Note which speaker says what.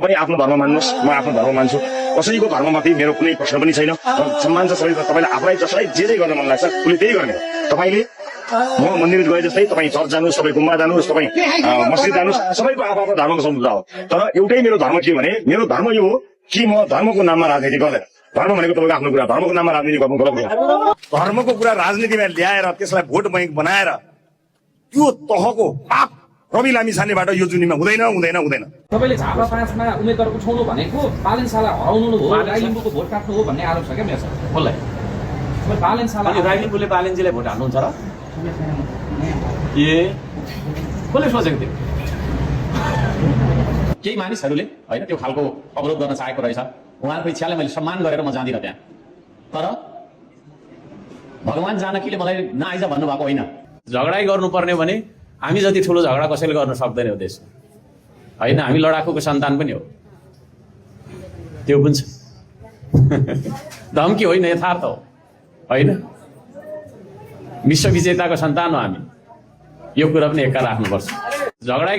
Speaker 1: तपाईँ आफ्नो धर्म मान्नुहोस्, म आफ्नो धर्म मान्छु। कसैको धर्ममाथि मेरो कुनै प्रश्न पनि छैन। सम्मान छ सबै। तपाईँले आफूलाई जसलाई जे गर्न मन लाग्छ उसले त्यही गर्ने हो। तपाईँले म मन्दिर गए जस्तै तपाईँ चर्च जानुहोस्, तपाईँ गुम्बा जानुहोस्, तपाईँ मस्जिद जानुहोस्, सबैको आफ्नो धर्मको सम्झौता हो। तर एउटै मेरो धर्म के भने, मेरो धर्म यो हो कि म धर्मको नाममा राजनीति गर्दैन। धर्म भनेको तपाईँको आफ्नो कुरा, धर्मको नाममा राजनीति गर्नु गलत हो। धर्मको कुरा राजनीतिमा ल्याएर त्यसलाई भोट बैंक बनाएर त्यो तहको पाप रवि लामिछानेबाट यो जुनीमा हुँदैन हुँदैन हुँदैन।
Speaker 2: तपाईले झापा 5 मा उम्मेदवार उठाउनु भनेको बालेनशाला हराउनु हो, राईलिम्बुको भोट काट्नु हो भन्ने आरोप छ क्या मेरो।
Speaker 3: कसलाई?
Speaker 2: बालेनशाला
Speaker 3: राईलिम्बुले बालेनजीलाई भोट हाल्नुहुन्छ र? ए कसले सोचेको थियो? केही मानिसहरूले होइन त्यो खालको अवरोध गर्न चाहेको रहेछ। उहाँहरूको इच्छालाई मैले सम्मान गरेर म जाँदिनँ त्यहाँ। तर भगवान जानकीले मलाई नआइज भन्नुभएको होइन। झगडै गर्नुपर्ने भने हामी जति ठुलो झगडा कसैले गर्न सक्दैन हो देशमा, होइन? हामी लडाकुको सन्तान पनि हो, त्यो पनि छ। धम्की होइन, यथार्थ हो, होइन? विश्वविजेताको सन्तान हो हामी। यो कुरा पनि एका राख्नुपर्छ। झगडा